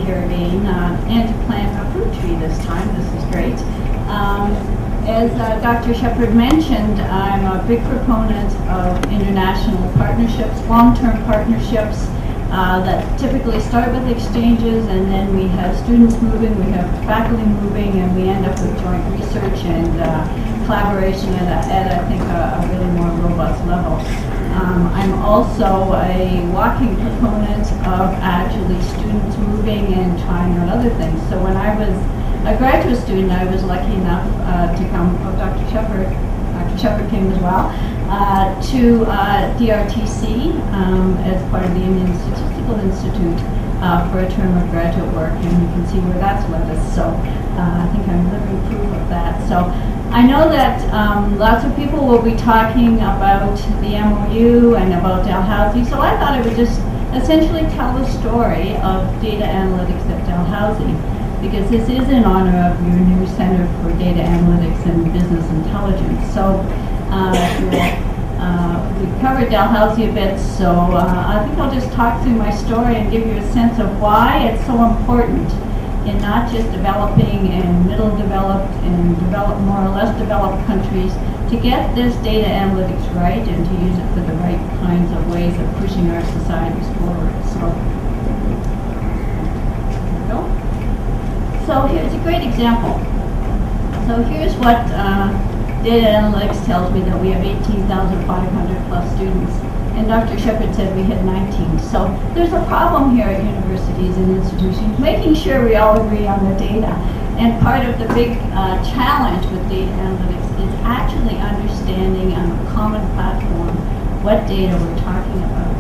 here again and to plant a fruit tree this time. This is great. As Dr. Shepherd mentioned, I'm a big proponent of international partnerships, long-term partnerships that typically start with exchanges, and then we have students moving, we have faculty moving, and we end up with joint research and collaboration at I think, a really more robust level. I'm also a walking proponent of actually students moving and trying out other things. So when I was a graduate student, I was lucky enough to come, Dr. Shepherd came as well, to DRTC as part of the Indian Statistical Institute for a term of graduate work, and you can see where that's led us. So I think I'm living proof of that. So I know that lots of people will be talking about the MOU and about Dalhousie, so I thought I would just essentially tell the story of data analytics at Dalhousie, because this is in honor of your new Center for Data Analytics and Business Intelligence. So we covered Dalhousie a bit, so I think I'll just talk through my story and give you a sense of why it's so important in not just developing and middle developed and more or less developed countries to get this data analytics right and to use it for the right kinds of ways of pushing our societies forward. So, there we go. So here's a great example. So here's what data analytics tells me, that we have 18,500 plus students. And Dr. Shepherd said we had 19. So there's a problem here at universities and institutions, making sure we all agree on the data. And part of the big challenge with data analytics is actually understanding on a common platform what data we're talking about.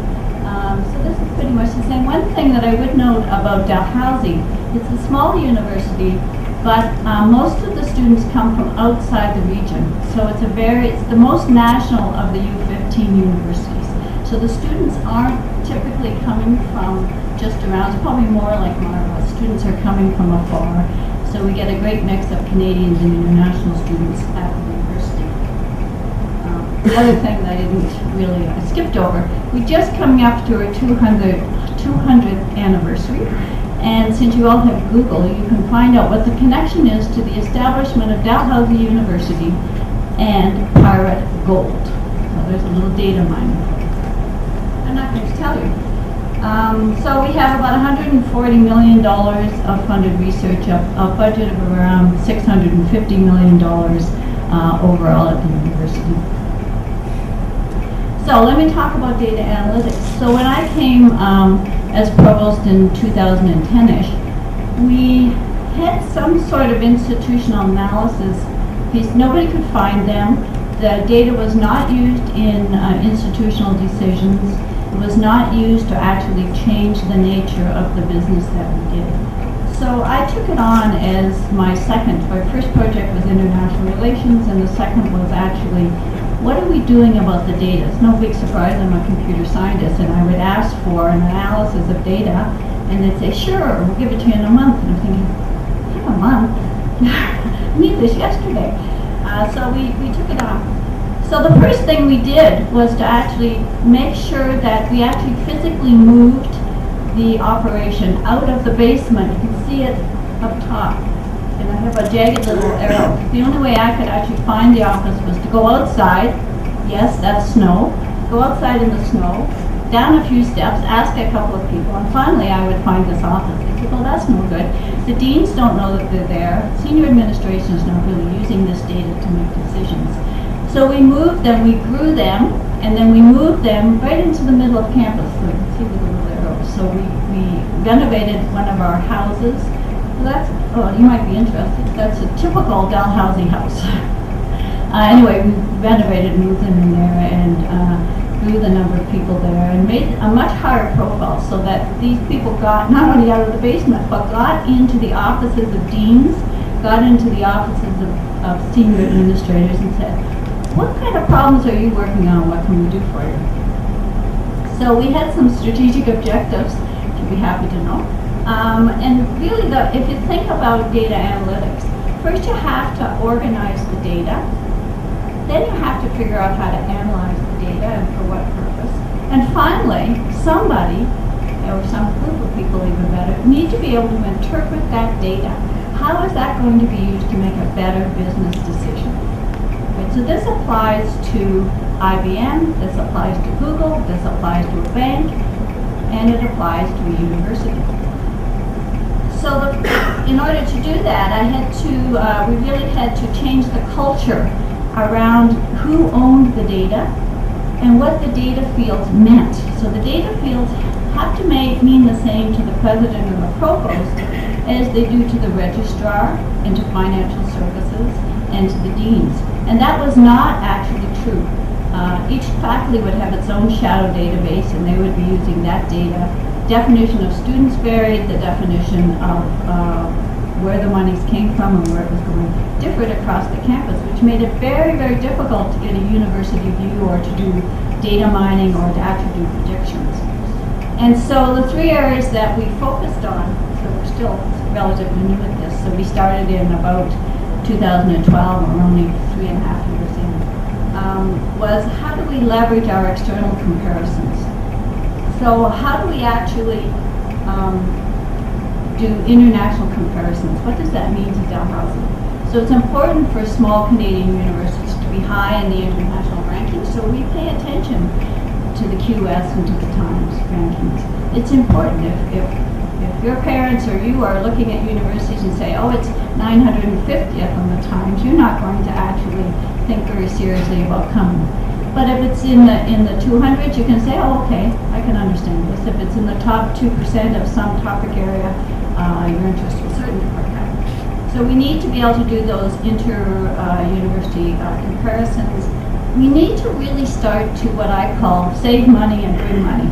So this is pretty much the same. One thing that I would note about Dalhousie, it's a small university, but most of the students come from outside the region. So it's the most national of the U15 universities. So the students aren't typically coming from just around, it's probably more like MYRA. Students are coming from afar. So we get a great mix of Canadians and international students at the university. The other thing that I didn't really, I skipped over, we're just coming up to our 200th anniversary. And since you all have Google, you can find out what the connection is to the establishment of Dalhousie University and Pirate Gold. So there's a little data mining. I'm not going to tell you. So we have about $140 million of funded research, a budget of around $650 million overall at the university. So let me talk about data analytics. So when I came as provost in 2010-ish, we had some sort of institutional analysis piece. Nobody could find them. The data was not used in institutional decisions. It was not used to actually change the nature of the business that we did. So I took it on as my first project was international relations, and the second was actually, what are we doing about the data? It's no big surprise, I'm a computer scientist, and I would ask for an analysis of data, and they'd say, sure, we'll give it to you in a month. And I'm thinking, in a month? I need this yesterday. So we took it on. So the first thing we did was to actually make sure that we actually physically moved the operation out of the basement. You can see it up top. And I have a jagged little arrow. The only way I could actually find the office was to go outside. Yes, that's snow. Go outside in the snow, down a few steps, ask a couple of people, and finally I would find this office. They said, well, that's no good. The deans don't know that they're there. Senior administration is not really using this data to make decisions. So we moved them, we grew them, and then we moved them right into the middle of campus. So you can see the little arrows. So we renovated one of our houses. So you might be interested. That's a typical Dalhousie house. Anyway, we renovated, moved them in there, and grew the number of people there, and made a much higher profile so that these people got not only out of the basement, but got into the offices of deans, got into the offices of senior administrators and said, what kind of problems are you working on? What can we do for you? So we had some strategic objectives, you'd be happy to know. And really, if you think about data analytics, first you have to organize the data, then you have to figure out how to analyze the data and for what purpose. And finally, somebody or some group of people even better, need to be able to interpret that data. How is that going to be used to make a better business decision? Right, so this applies to IBM, this applies to Google, this applies to a bank, and it applies to a university. So in order to do that, we really had to change the culture around who owned the data and what the data fields meant. So the data fields have to mean the same to the president and the provost as they do to the registrar and to financial services and to the deans. And that was not actually true. Each faculty would have its own shadow database, and they would be using that data. Definition of students varied, the definition of where the monies came from and where it was going differed across the campus, which made it very, very difficult to get a university view or to do data mining or to actually do predictions. And so the three areas that we focused on, so we're still relatively new at this, so we started in about 2012, we're only 3.5 years in, was how do we leverage our external comparisons? So how do we actually do international comparisons? What does that mean to Dalhousie? So it's important for small Canadian universities to be high in the international rankings, so we pay attention to the QS and to the Times rankings. It's important. If your parents or you are looking at universities and say, oh, it's 950th on the Times, you're not going to actually think very seriously about coming. But if it's in the 200s, you can say, oh, okay, I can understand this. If it's in the top 2% of some topic area, your interest will certainly work out. So we need to be able to do those inter-university comparisons. We need to really start to what I call save money and bring money.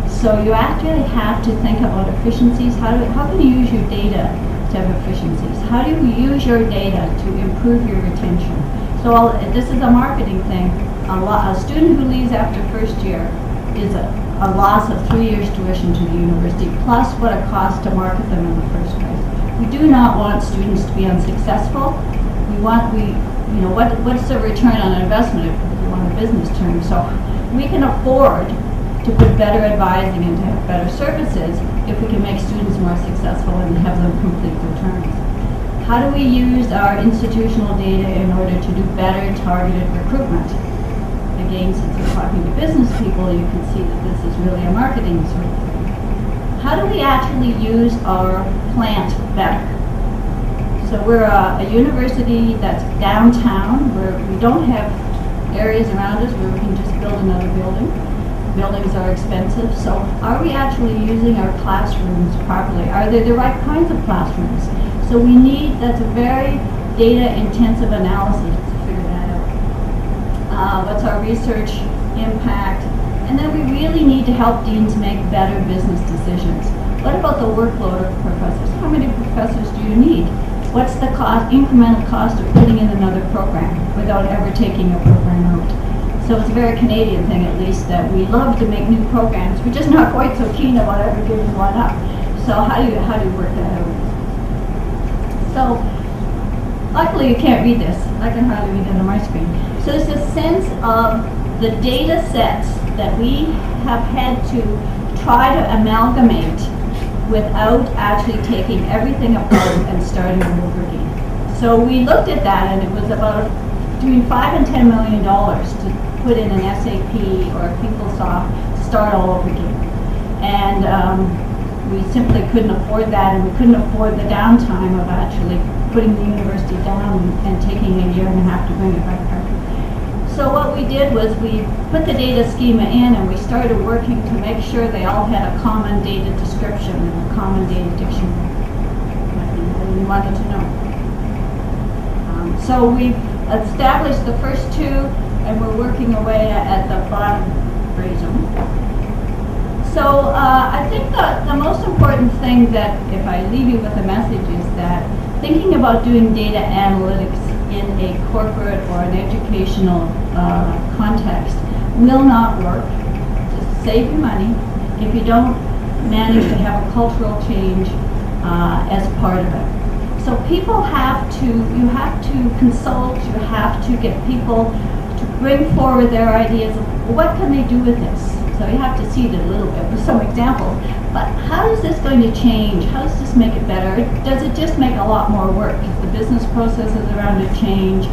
So you actually have to think about efficiencies. How can you use your data to have efficiencies? How do you use your data to improve your retention? So this is a marketing thing. A student who leaves after first year is a loss of 3 years tuition to the university, plus what it costs to market them in the first place. We do not want students to be unsuccessful. What's the return on investment if we want a business term? So we can afford to put better advising and to have better services if we can make students more successful and have them complete their terms. How do we use our institutional data in order to do better targeted recruitment? Again, since we're talking to business people, you can see that this is really a marketing sort of thing. How do we actually use our plant better? So we're a university that's downtown, where we don't have areas around us where we can just build another building. Buildings are expensive, so are we actually using our classrooms properly? Are they the right kinds of classrooms? So that's a very data-intensive analysis to figure that out. What's our research impact? And then we really need to help deans make better business decisions. What about the workload of professors? How many professors do you need? What's the incremental cost of putting in another program without ever taking a program out? So it's a very Canadian thing, at least, that we love to make new programs. We're just not quite so keen about ever giving one up. So how do you work that out? So luckily you can't read this. I can hardly read it on my screen. So there's a sense of the data sets that we have had to try to amalgamate without actually taking everything apart and starting over again. So we looked at that, and it was about between $5 and $10 million to put in an SAP or a PeopleSoft to start all over again. And we simply couldn't afford that, and we couldn't afford the downtime of actually putting the university down and taking a year and a half to bring it back up. So what we did was we put the data schema in, and we started working to make sure they all had a common data description and a common data dictionary. We wanted to know. So we've established the first two, and we're working away at the bottom gray zone. So I think that the most important thing that, if I leave you with a message, is that thinking about doing data analytics in a corporate or an educational context will not work. Just save you money if you don't manage to have a cultural change as part of it. So you have to consult, you have to get people to bring forward their ideas of what can they do with this. So you have to see it a little bit with some examples. But how is this going to change? How does this make it better? Does it just make a lot more work? Because the business processes around it change.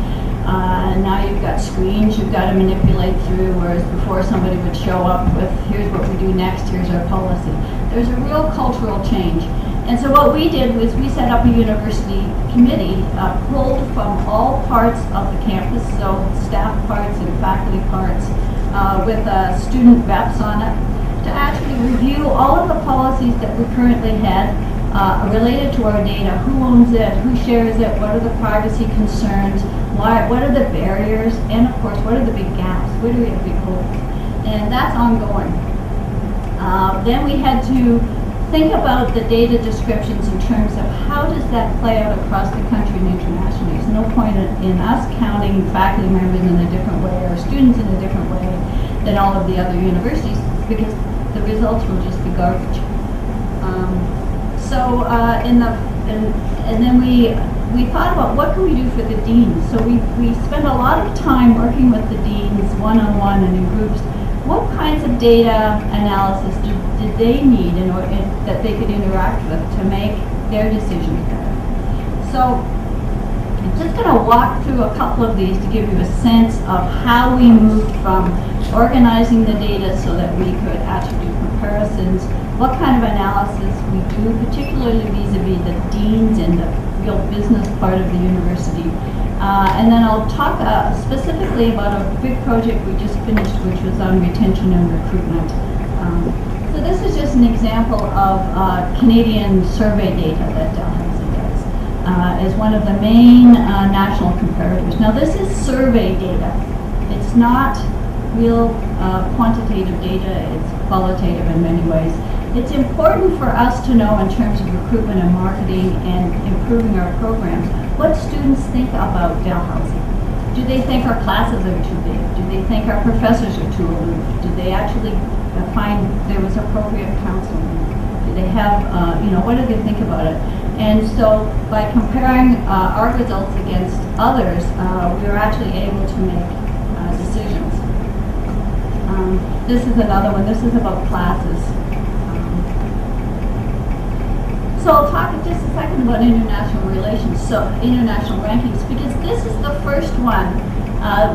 Now you've got screens you've got to manipulate through, whereas before somebody would show up with, here's what we do next, here's our policy. There's a real cultural change. And so what we did was we set up a university committee pulled from all parts of the campus, so staff parts and faculty parts, with student reps on it, to actually review all of the policies that we currently had related to our data. Who owns it? Who shares it? What are the privacy concerns? What are the barriers? And of course, what are the big gaps? Where do we have big holes? And that's ongoing. Then we had to think about the data descriptions in terms of how does that play out across the country and internationally. There's no point in us counting faculty members in a different way or students in a different way than all of the other universities, because the results will just be garbage. And then we thought about what can we do for the deans. So we spent a lot of time working with the deans one-on-one and in groups. What kinds of data analysis did they need in order that they could interact with to make their decisions better? So I'm just going to walk through a couple of these to give you a sense of how we moved from organizing the data so that we could actually do comparisons, what kind of analysis we do, particularly vis-a-vis the deans and the real business part of the university. And then I'll talk specifically about a big project we just finished, which was on retention and recruitment. So this is just an example of Canadian survey data that Dalhousie does as one of the main national comparators. Now this is survey data. It's not real quantitative data, it's qualitative in many ways. It's important for us to know in terms of recruitment and marketing and improving our programs, what students think about Dalhousie. Do they think our classes are too big? Do they think our professors are too aloof? Do they actually find there was appropriate counseling? Do they have, what do they think about it? And so by comparing our results against others, we were actually able to make decisions. This is another one. This is about classes. So I'll talk just a second about international relations, so international rankings, because this is the first one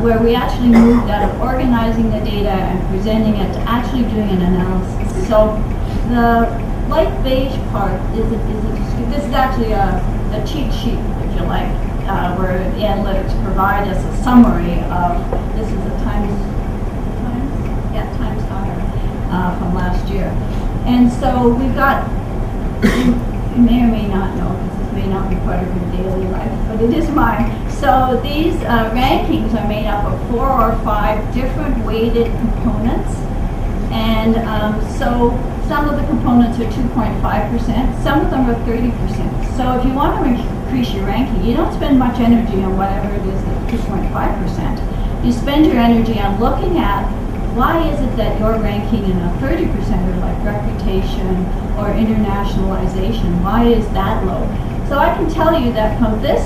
where we actually moved out of organizing the data and presenting it to actually doing an analysis. So the light beige part this is actually a cheat sheet, if you like, where the analytics provide us a summary of, this is the Times Higher from last year. And so we've got, you may or may not know, because this may not be part of your daily life, but it is mine. So these rankings are made up of 4 or 5 different weighted components. And so some of the components are 2.5%, some of them are 30%. So if you want to increase your ranking, you don't spend much energy on whatever it is that's 2.5%. You spend your energy on looking at why is it that you're ranking in a 30%er like reputation or internationalization? Why is that low? So I can tell you that from this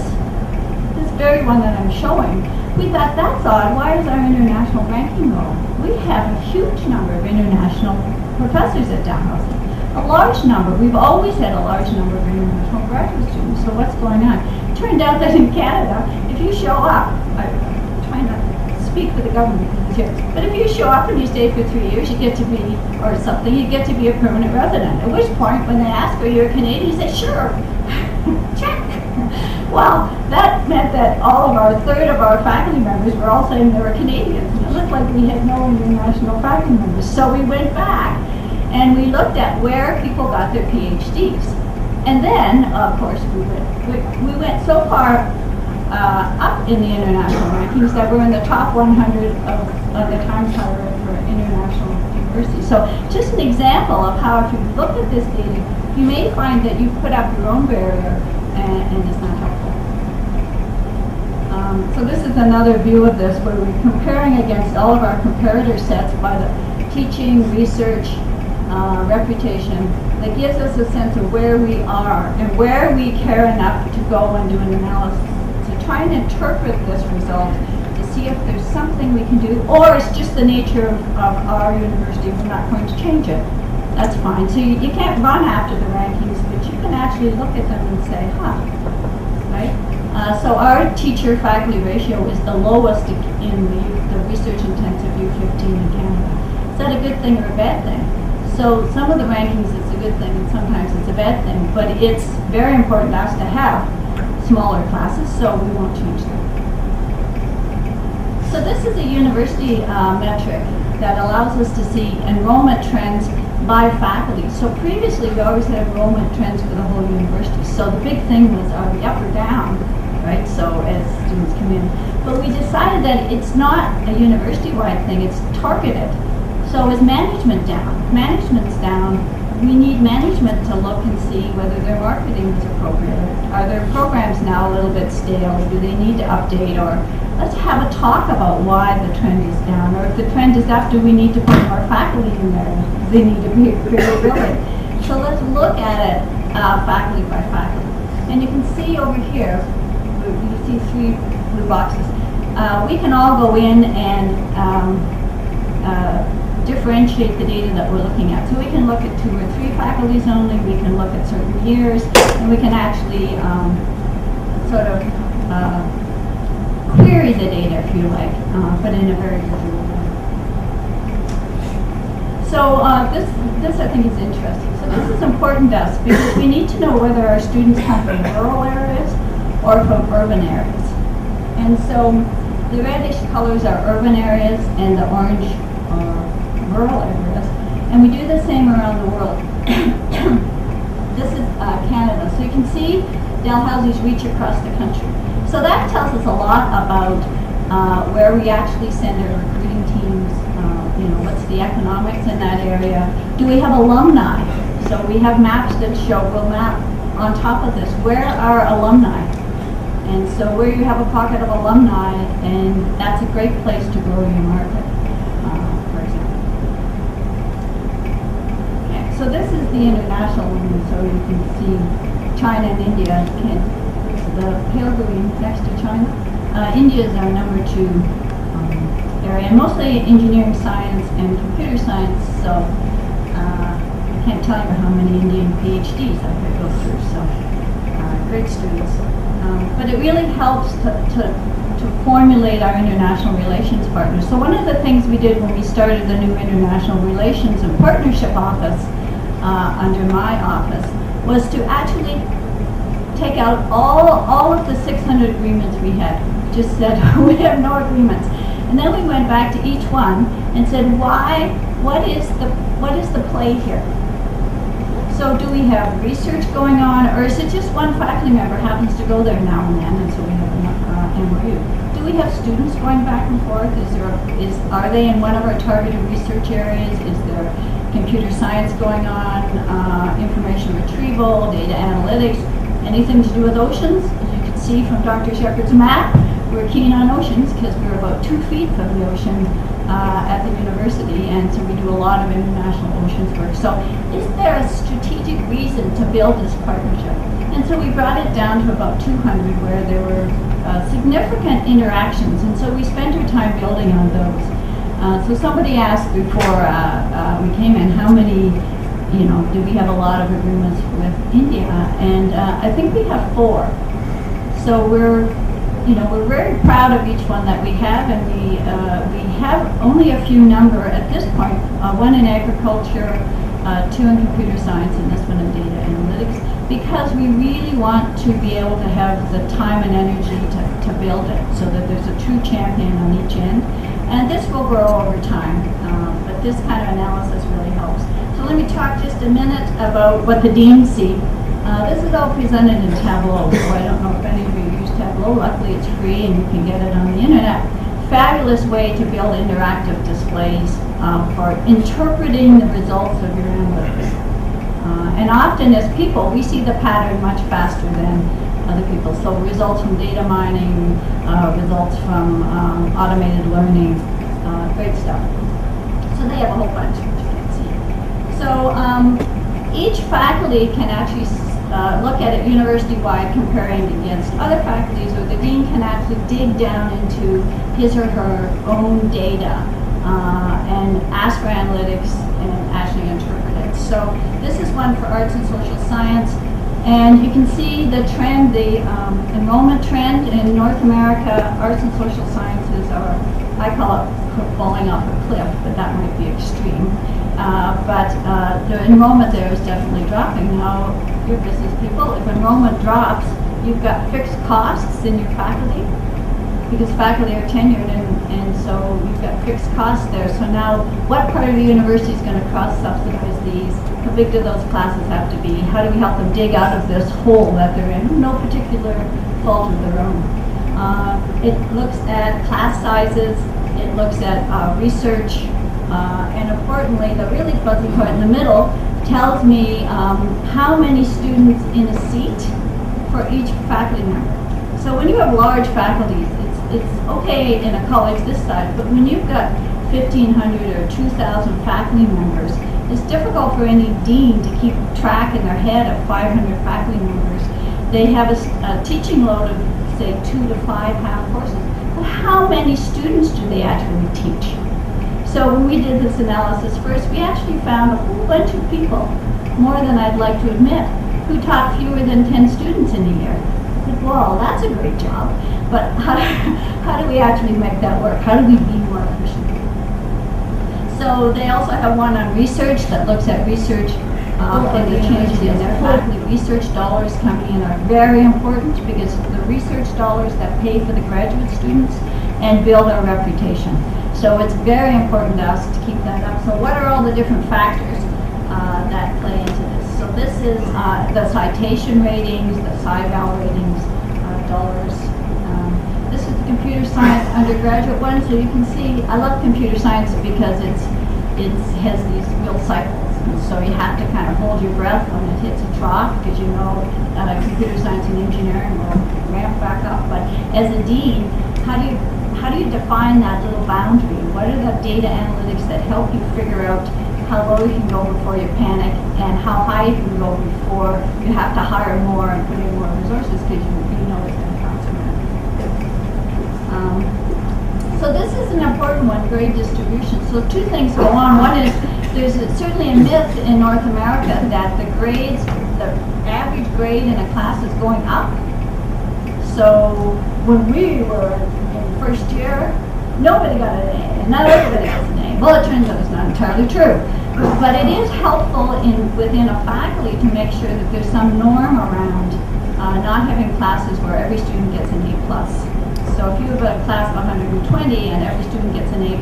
very one that I'm showing, we thought that's odd. Why is our international ranking low? We have a huge number of international professors at Dalhousie. A large number. We've always had a large number of international graduate students. So what's going on? It turned out that in Canada, if you show up, I'm trying not to speak for the government because it's here, but if you show up and you stay for 3 years, you get to be, or something, you get to be a permanent resident. At which point, when they ask are you a Canadian, you say, sure, check. Well, that meant that a third of our faculty members were all saying they were Canadians. And it looked like we had no international faculty members. So we went back and we looked at where people got their PhDs. And then, of course, we went so far up in the international rankings that we're in the top 100 of the Times Higher for international universities. So just an example of how if you look at this data, you may find that you put up your own barrier and it's not helpful. So this is another view of this where we're comparing against all of our comparator sets by the teaching, research, reputation, that gives us a sense of where we are and where we care enough to go and do an analysis to try and interpret this result to see if there's something we can do, or it's just the nature of our university, we're not going to change it. That's fine. So you can't run after the rankings, but you can actually look at them and say, right? So our teacher-faculty ratio is the lowest in the research-intensive U15 in Canada. Is that a good thing or a bad thing? So some of the rankings it's a good thing and sometimes it's a bad thing, but it's very important to us to have smaller classes, so we won't change them. So this is a university metric that allows us to see enrollment trends by faculty. So previously we always had enrollment trends for the whole university. So the big thing was, are we up or down, right? So as students come in. But we decided that it's not a university-wide thing, it's targeted. So is management down? If management's down, we need management to look and see whether their marketing is appropriate. Are their programs now a little bit stale? Do they need to update? Or let's have a talk about why the trend is down. Or if the trend is up, do we need to put more faculty in there? They need to be really. So let's look at it faculty by faculty. And you can see over here, you see 3 blue boxes. We can all go in and differentiate the data that we're looking at. So we can look at 2 or 3 faculties only, we can look at certain years, and we can actually sort of query the data, if you like, but in a very visual way. So this I think is interesting. So this is important to us because we need to know whether our students come from rural areas or from urban areas. And so the reddish colors are urban areas and the orange are rural areas, and we do the same around the world. This is Canada, so you can see Dalhousie's reach across the country. So that tells us a lot about where we actually send our recruiting teams, what's the economics in that area. Do we have alumni? So we have maps that show, we'll map on top of this, where are alumni? And so where you have a pocket of alumni, and that's a great place to grow your market. So this is the international one, so you can see China and India. The pale green next to China. India is our number 2 area, and mostly engineering science and computer science, so I can't tell you how many Indian PhDs I could go through, so great students. But it really helps to formulate our international relations partners. So one of the things we did when we started the new International Relations and Partnership Office under my office was to actually take out all of the 600 agreements we had. We just said we have no agreements, and then we went back to each one and said, why? What is the play here? So do we have research going on, or is it just one faculty member happens to go there now and then, and so we have an MOU? Do we have students going back and forth? Are they in one of our targeted research areas? Is there computer science going on, information retrieval, data analytics, anything to do with oceans? As you can see from Dr. Shepard's map, we're keen on oceans because we're about 2 feet from the ocean at the university, and so we do a lot of international oceans work. So is there a strategic reason to build this partnership? And so we brought it down to about 200 where there were significant interactions, and so we spent our time building on those. So somebody asked before we came in, how many, do we have a lot of agreements with India? And I think we have 4. So we're very proud of each one that we have, and we have only a few number at this point, 1 in agriculture, 2 in computer science, and this one in data analytics, because we really want to be able to have the time and energy to build it so that there's a true champion on each end. And this will grow over time, but this kind of analysis really helps. So let me talk just a minute about what the deans see. This is all presented in Tableau, so I don't know if any of you use Tableau. Luckily it's free and you can get it on the internet. Fabulous way to build interactive displays for interpreting the results of your analytics. And often as people, we see the pattern much faster than other people. So results from data mining, results from automated learning, great stuff. So they have a whole bunch, which you can see. So each faculty can actually look at it university-wide, comparing against other faculties, or the dean can actually dig down into his or her own data and ask for analytics and actually interpret it. So this is one for arts and social science. And you can see the trend, the enrollment trend in North America. Arts and social sciences are, I call it falling off a cliff, but that might be extreme. But the enrollment there is definitely dropping. Now, your business people, if enrollment drops, you've got fixed costs in your faculty, because faculty are tenured, and so you've got fixed costs there. So now, what part of the university is going to cross-subsidize these? How big do those classes have to be? How do we help them dig out of this hole that they're in? No particular fault of their own. It looks at class sizes, it looks at research, and importantly, the really fuzzy part in the middle tells me how many students in a seat for each faculty member. So when you have large faculties, it's okay in a college this size, but when you've got 1,500 or 2,000 faculty members, it's difficult for any dean to keep track in their head of 500 faculty members. They have a teaching load of, say, 2 to 5 half courses. But how many students do they actually teach? So when we did this analysis first, we actually found a whole bunch of people, more than I'd like to admit, who taught fewer than 10 students in a year. I said, well, that's a great job, but how do we actually make that work? How do we be more efficient? So they also have one on research that looks at research and the changes in their faculty. Research dollars coming in are very important, because the research dollars that pay for the graduate students and build our reputation. So it's very important to us to keep that up. So what are all the different factors that play into this? So this is the citation ratings, the SciVal ratings, dollars. This is the computer science undergraduate one. So you can see, I love computer science because it has these real cycles. And so you have to kind of hold your breath when it hits a trough, because you know computer science and engineering will ramp back up. But as a dean, how do you define that little boundary? What are the data analytics that help you figure out how low you can go before you panic, and how high you can go before you have to hire more and put in more resources, because you know it's going to cost more. So this is an important one, grade distribution. So two things go on. One is there's certainly a myth in North America that the average grade in a class is going up. So when we were in first year, nobody got an A, and not everybody gets an A. Well, it turns out it's not entirely true. But it is helpful within a faculty to make sure that there's some norm around not having classes where every student gets an A+. So if you have a class of 120 and every student gets an A+,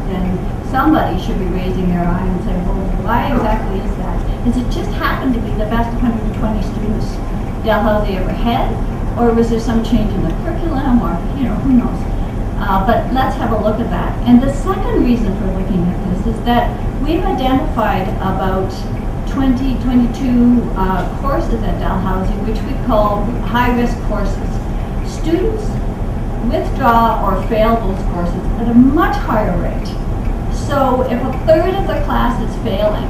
then somebody should be raising their eye and saying, well, why exactly is that? Does it just happen to be the best 120 students Dalhousie ever had? Or was there some change in the curriculum, or, who knows? But let's have a look at that. And the second reason for looking at this is that we've identified about 22 courses at Dalhousie, which we call high-risk courses. Students withdraw or fail those courses at a much higher rate. So if a third of the class is failing,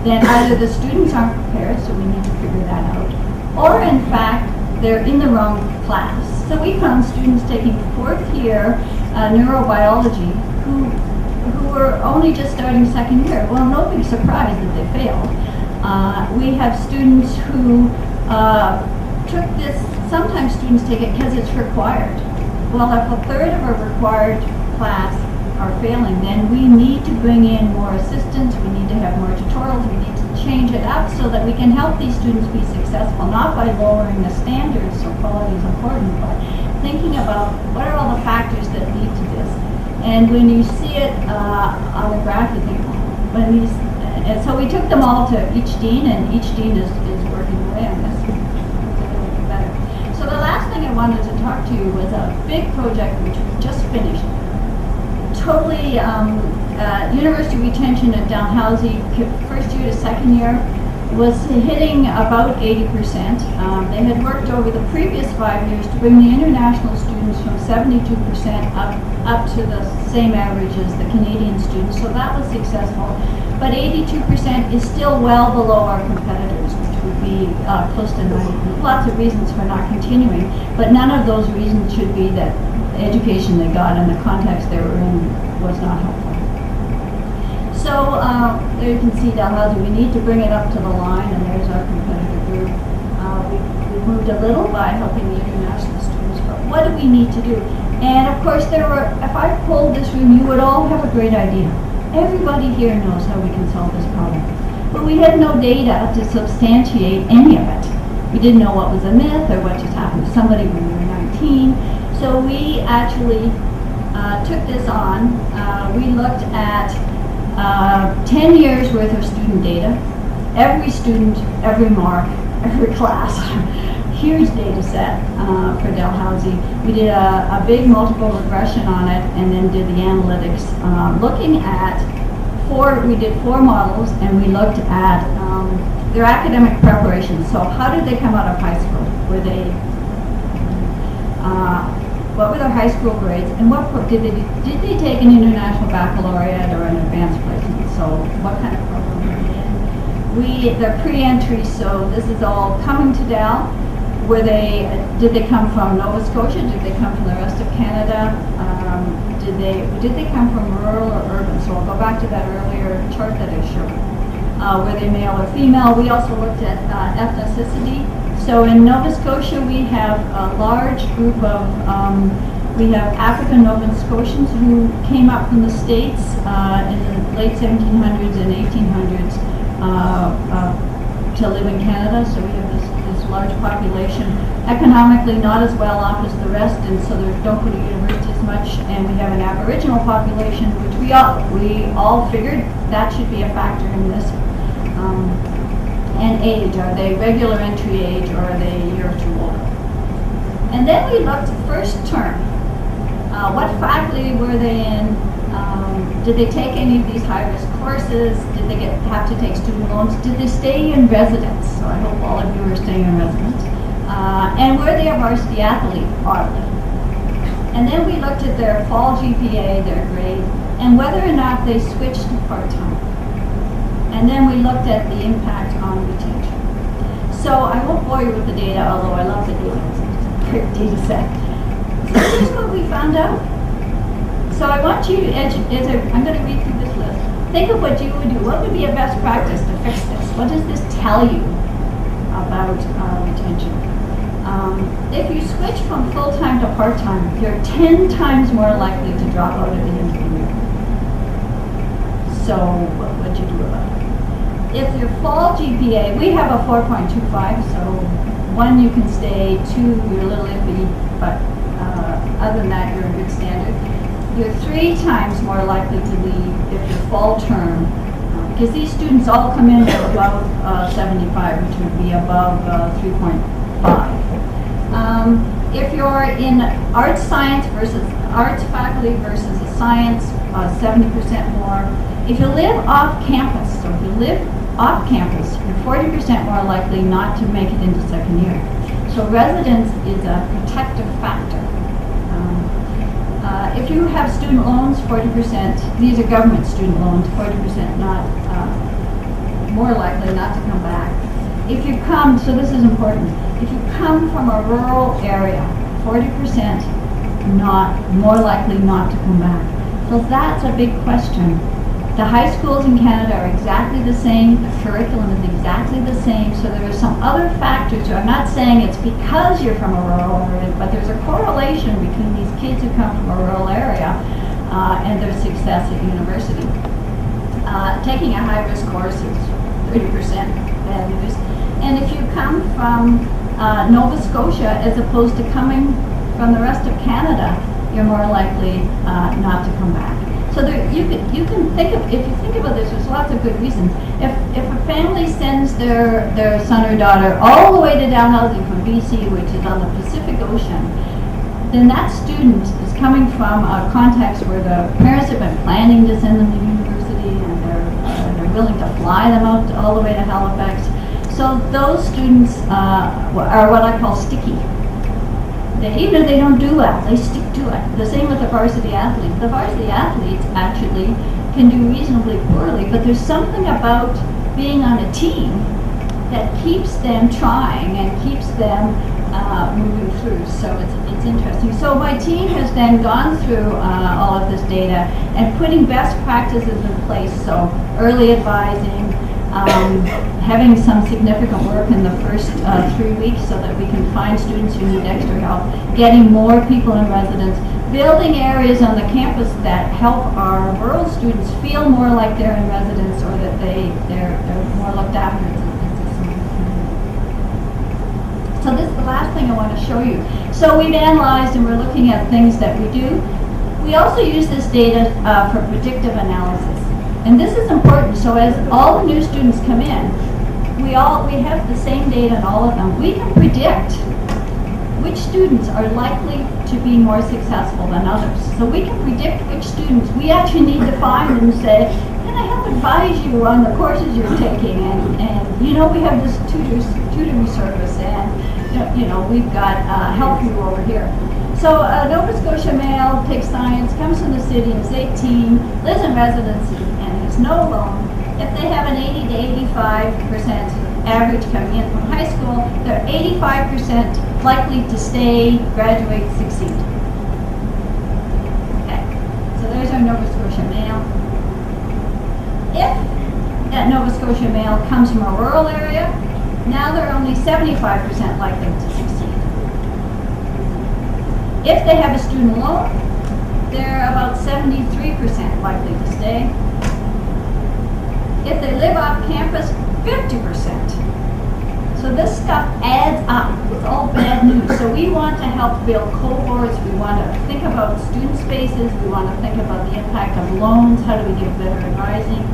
then either the students aren't prepared, so we need to figure that out, or in fact, they're in the wrong class. So we found students taking fourth year neurobiology who were only just starting second year. Well, no big surprise that they failed. We have students who took this, sometimes students take it because it's required. Well, if a third of a required class are failing, then we need to bring in more assistants, we need to have more tutorials, we need to change it up so that we can help these students be successful, not by lowering the standards, so quality is important, but thinking about what are all the factors that lead to this. And when you see it on the graph, you think, and so we took them all to each dean, and each dean is working away on this. So the last thing I wanted to talk to you was a big project which we just finished. Totally, university retention at Dalhousie, first year to second year, was hitting about 80%. They had worked over the previous 5 years to bring the international students from 72% up to the same average as the Canadian students, so that was successful. But 82% is still well below our competitors, which would be close to 90. Lots of reasons for not continuing, but none of those reasons should be that the education they got and the context they were in was not helpful. So there you can see Dalhousie. We need to bring it up to the line, and there's our competitor group. We moved a little by helping the international students, but what do we need to do? And of course, if I polled this room, you would all have a great idea. Everybody here knows how we can solve this problem. But we had no data to substantiate any of it. We didn't know what was a myth or what just happened to somebody when we were 19. So we actually took this on. We looked at 10 years worth of student data. Every student, every mark, every class. Huge data set for Dalhousie. We did a big multiple regression on it and then did the analytics looking at we did 4 models, and we looked at their academic preparation. So how did they come out of high school? What were their high school grades, and did they take an international baccalaureate or an advanced placement? So what kind of program were they in? Their pre-entry, so this is all coming to Dal. Did they come from Nova Scotia? Did they come from the rest of Canada? Did they come from rural or urban? So I'll go back to that earlier chart that I showed. Were they male or female? We also looked at ethnicity. So in Nova Scotia, we have a large group of, we have African Nova Scotians who came up from the States in the late 1700s and 1800s to live in Canada. So we have this large population. Economically not as well off as the rest, and so they don't go to university as much. And we have an Aboriginal population, which we all figured that should be a factor in this. And age, are they regular entry age or are they a year or two older? And then we looked at first term. What faculty were they in? Did they take any of these high-risk courses? Did they have to take student loans? Did they stay in residence? So I hope all of you are staying in residence. And were they a varsity athlete, oddly? And then we looked at their fall GPA, their grade, and whether or not they switched to part-time. And then we looked at the impact on retention. So I won't bore you with the data, although I love the data. It's a great data set. So here's what we found out. So I want you, I'm going to read through this list. Think of what you would do. What would be a best practice to fix this? What does this tell you about retention? If you switch from full-time to part-time, you're 10 times more likely to drop out at the end of the year. So what would you do about it? If your fall GPA, we have a 4.25, so 1 you can stay, 2 you're a little iffy, but other than that you're in good standard. You're 3 times more likely to leave if your fall term, because these students all come in at above 75, which would be above 3.5. If you're in arts science versus arts faculty versus a science, 70% more. If you live off campus, so if you live off campus, you're 40% more likely not to make it into second year. So residence is a protective factor. If you have student loans, 40%, these are government student loans, 40% not, more likely not to come back. If you come, so this is important, if you come from a rural area, 40% more likely not to come back. So that's a big question. The high schools in Canada are exactly the same, the curriculum is exactly the same, so there are some other factors. So I'm not saying it's because you're from a rural area, but there's a correlation between these kids who come from a rural area and their success at university. Taking a high-risk course is 30% bad news. And if you come from Nova Scotia as opposed to coming from the rest of Canada, you're more likely not to come back. So you can think of, if you think about this, there's lots of good reasons. If a family sends their son or daughter all the way to Dalhousie from BC, which is on the Pacific Ocean, then that student is coming from a context where the parents have been planning to send them to university, and they're willing to fly them out all the way to Halifax. So those students are what I call sticky. Even if they don't do well, they stick to it. The same with the varsity athlete. The varsity athletes actually can do reasonably poorly, but there's something about being on a team that keeps them trying and keeps them moving through. So it's interesting. So my team has then gone through all of this data and putting best practices in place. So early advising, having some significant work in the first 3 weeks so that we can find students who need extra help, getting more people in residence, building areas on the campus that help our rural students feel more like they're in residence, or that they're more looked after. So this is the last thing I want to show you. So we've analyzed and we're looking at things that we do. We also use this data for predictive analysis. And this is important. So as all the new students come in, we have the same data in all of them. We can predict which students are likely to be more successful than others. So we can predict which students. We actually need to find and say, can I help advise you on the courses you're taking? And you know, we have this tutoring service, and you know, we've got Help You over here. So a Nova Scotia male takes science, comes from the city, is 18, lives in residency, and has no loan. If they have an 80 to 85% average coming in from high school, they're 85% likely to stay, graduate, succeed. Okay, so there's our Nova Scotia male. If that Nova Scotia male comes from a rural area, now they're only 75% likely to succeed. If they have a student loan, they're about 73% likely to stay. If they live off campus, 50%. So this stuff adds up. It's all bad news. So we want to help build cohorts. We want to think about student spaces. We want to think about the impact of loans. How do we give better advising?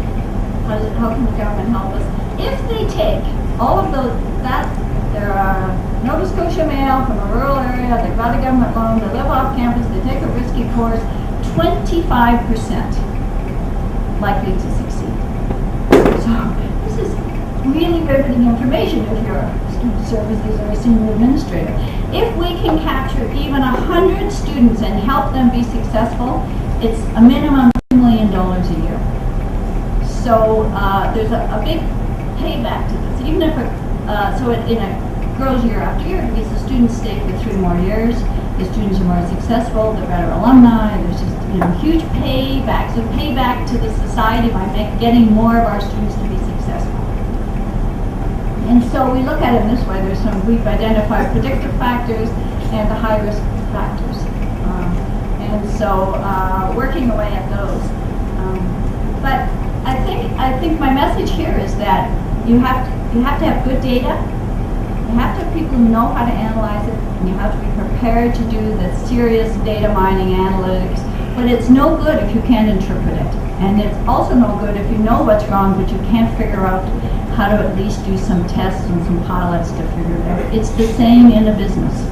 How can the government help us? If they take all of those, they're a Nova Scotia male from a rural area, they've got a government loan, they live off campus, they take a risky course, 25% likely to succeed. So this is really riveting information if you're a student services or a senior administrator. If we can capture even 100 students and help them be successful, it's a minimum of $2 million a year. So there's a big payback to this, even if it grows year after year, because the students stay for 3 more years, the students are more successful, they're better alumni, there's just huge payback. So payback to the society by getting more of our students to be successful. And so we look at it in this way. We've identified predictive factors and the high risk factors. And so working away at those. But I think my message here is that you have to have good data. You have to have people who know how to analyze it, and you have to be prepared to do the serious data mining analytics. But it's no good if you can't interpret it. And it's also no good if you know what's wrong, but you can't figure out how to at least do some tests and some pilots to figure it out. It's the same in a business.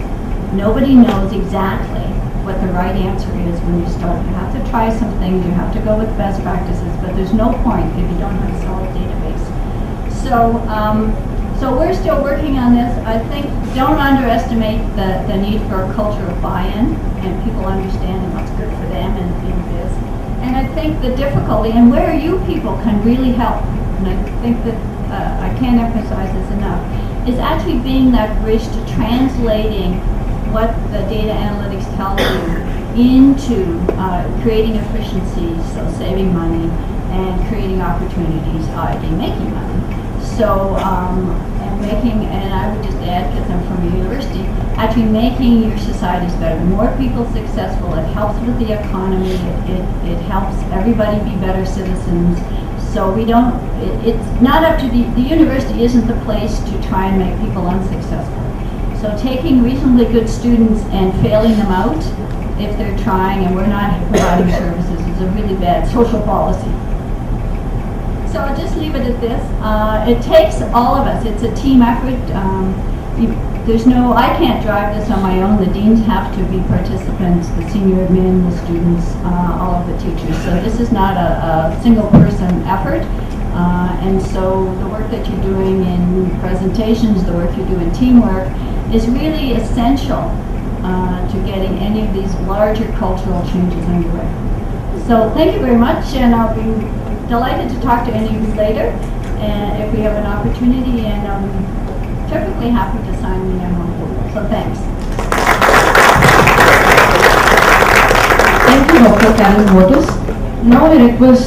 Nobody knows exactly what the right answer is when you start. You have to try some things, you have to go with best practices, but there's no point if you don't have a solid database. So we're still working on this. I think don't underestimate the need for a culture of buy-in and people understanding what's good for them in this. And I think the difficulty, and where you people can really help, and I think that I can't emphasize this enough, is actually being that bridge to translating what the data analytics tells you into creating efficiencies, so saving money, and creating opportunities, i.e. making money. So, and I would just add, because I'm from a university, actually making your societies better. The more people successful, it helps with the economy, it helps everybody be better citizens. So it's not up to the university isn't the place to try and make people unsuccessful. So taking reasonably good students and failing them out if they're trying and we're not providing services is a really bad social policy. So I'll just leave it at this. It takes all of us. It's a team effort. I can't drive this on my own. The deans have to be participants, the senior admin, the students, all of the teachers. So this is not a single person effort. And so the work that you're doing in presentations, the work you do in teamwork is really essential to getting any of these larger cultural changes underway. So thank you very much, and I'll be delighted to talk to any of you later. and if we have an opportunity, and I'm typically happy to sign the MOU. So thanks. Thank you, Dr. Carolyn Watters. Now I request